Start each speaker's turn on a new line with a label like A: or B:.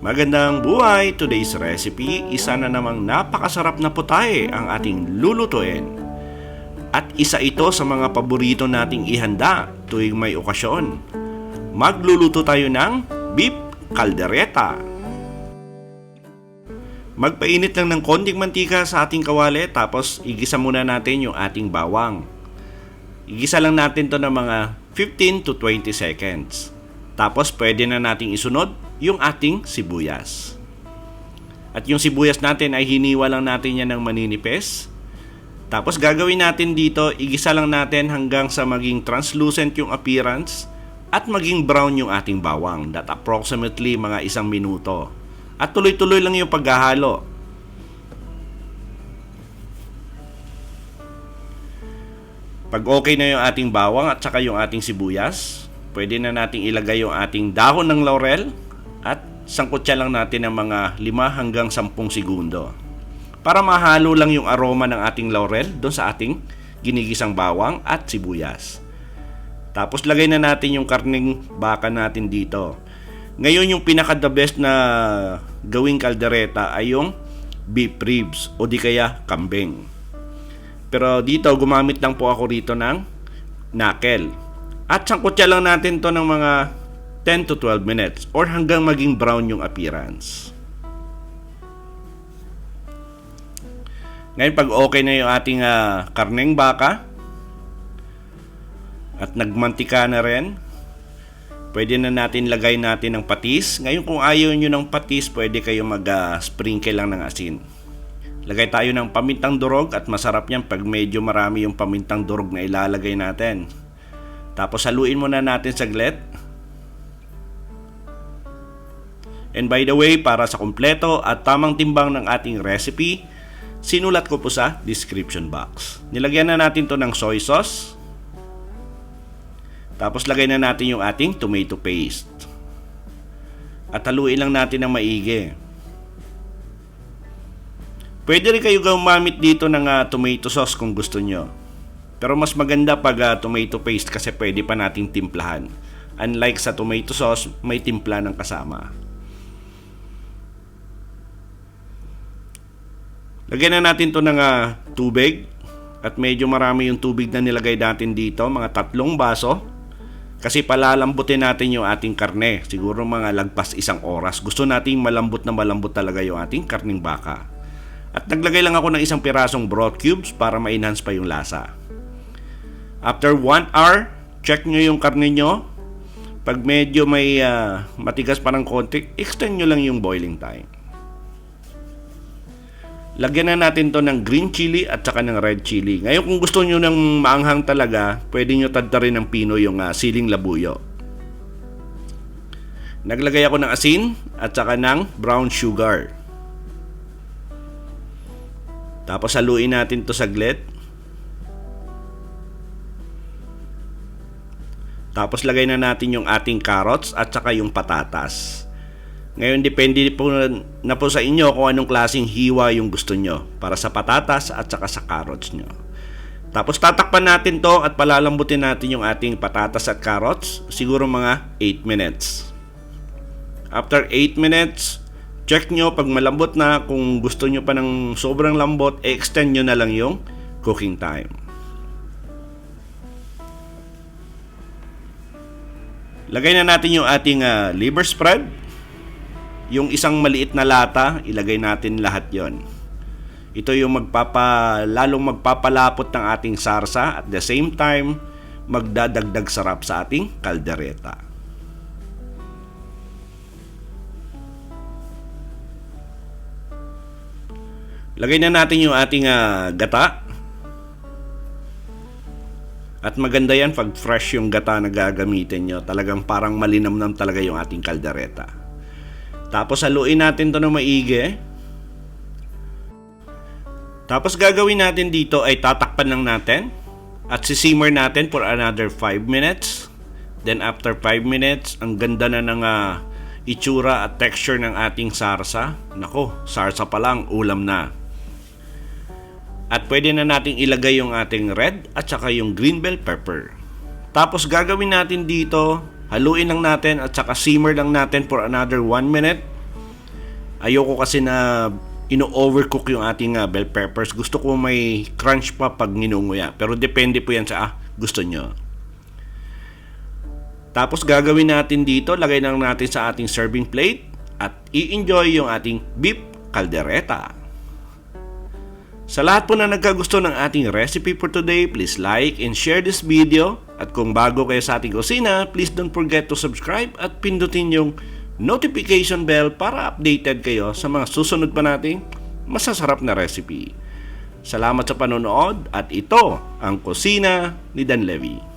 A: Magandang buhay! Today's recipe, isa na namang napakasarap na putahe ang ating lulutuin. At isa ito sa mga paborito nating ihanda tuwing may okasyon. Magluluto tayo ng beef caldereta. Magpainit lang ng konting mantika sa ating kawali tapos igisa muna natin yung ating bawang. Igisa lang natin to ng mga 15 to 20 seconds. Tapos pwede na nating isunod yung ating sibuyas. At yung sibuyas natin ay hiniwa lang natin yan ng maninipis. Tapos gagawin natin dito, igisa lang natin hanggang sa maging translucent yung appearance at maging brown yung ating bawang. That approximately mga 1 minuto. At tuloy-tuloy lang yung paghahalo. Pag okay na yung ating bawang at saka yung ating sibuyas, pwede na nating ilagay yung ating dahon ng laurel at sangkutsa lang natin ng mga 5 hanggang 10 segundo. Para mahalo lang yung aroma ng ating laurel doon sa ating ginigisang bawang at sibuyas. Tapos lagay na natin yung karneng baka natin dito. Ngayon yung pinaka-the best na gawing kaldereta ay yung beef ribs o di kaya kambing. Pero dito gumamit lang po ako rito ng knuckle. At sangkutsa lang natin to ng mga 10 to 12 minutes or hanggang maging brown yung appearance. Ngayon pag okay na yung ating karneng baka at nagmantika na rin, pwede na natin lagay natin ng patis. Ngayon kung ayaw nyo ng patis, pwede kayo mag-sprinkle lang ng asin. Lagay tayo ng pamintang durog at masarap yan pag medyo marami yung pamintang durog na ilalagay natin. Tapos haluin muna natin saglit. And by the way, para sa kumpleto at tamang timbang ng ating recipe, sinulat ko po sa description box. Nilagyan na natin to ng soy sauce. Tapos lagay na natin yung ating tomato paste. At haluin lang natin ng maigi. Pwede rin kayo gumamit dito ng tomato sauce kung gusto nyo. Pero mas maganda pag tomato paste kasi pwede pa nating timplahan. Unlike sa tomato sauce, may timpla ng kasama. Lagyan na natin to ng tubig. At medyo marami yung tubig na nilagay natin dito, mga 3 baso. Kasi palalambutin natin yung ating karne. Siguro mga lagpas 1 oras. Gusto nating malambot na malambot talaga yung ating karning baka. At naglagay lang ako ng 1 pirasong broth cubes para ma-enhance pa yung lasa. After 1 hour, check nyo yung karne nyo. Pag medyo may matigas pa ng konti, extend nyo lang yung boiling time. Lagyan na natin to ng green chili at saka ng red chili. Ngayon kung gusto nyo ng maanghang talaga, pwede nyo tadtarin ng pino yung siling labuyo. Naglagay ako ng asin at saka ng brown sugar. Tapos haluin natin to saglit. Tapos lagay na natin yung ating carrots at saka yung patatas. Ngayon depende po na po sa inyo kung anong klaseng hiwa yung gusto nyo para sa patatas at saka sa carrots nyo. Tapos tatakpan natin to at palalambutin natin yung ating patatas at carrots siguro mga 8 minutes. After 8 minutes, check nyo pag malambot na. Kung gusto nyo pa ng sobrang lambot, extend nyo na lang yung cooking time. Lagay na natin yung ating liver spread. Yung isang maliit na lata, ilagay natin lahat yon. Ito yung lalong magpapalapot ng ating sarsa at the same time, magdadagdag sarap sa ating kaldereta. Lagay na natin yung ating gata. At maganda yan pag fresh yung gata na gagamitin nyo. Talagang parang malinamnam talaga yung ating kaldereta. Tapos haluin natin to ng maigi. Tapos gagawin natin dito ay tatakpan lang natin. At sisimmer natin for another 5 minutes. Then after 5 minutes, ang ganda na ng itsura at texture ng ating sarsa. Nako, sarsa pa lang, ulam na. At pwede na nating ilagay yung ating red at saka yung green bell pepper. Tapos gagawin natin dito, haluin lang natin at saka simmer lang natin for another 1 minute. Ayoko kasi na ino-overcook yung ating bell peppers. Gusto ko may crunch pa pag ninunguya. Pero depende po yan sa gusto nyo. Tapos gagawin natin dito, lagay lang natin sa ating serving plate at i-enjoy yung ating beef caldereta. Sa lahat po na nagkagusto ng ating recipe for today, please like and share this video. At kung bago kayo sa ating kusina, please don't forget to subscribe at pindutin yung notification bell para updated kayo sa mga susunod pa nating masasarap na recipe. Salamat sa panonood at ito ang kusina ni Dan Levy.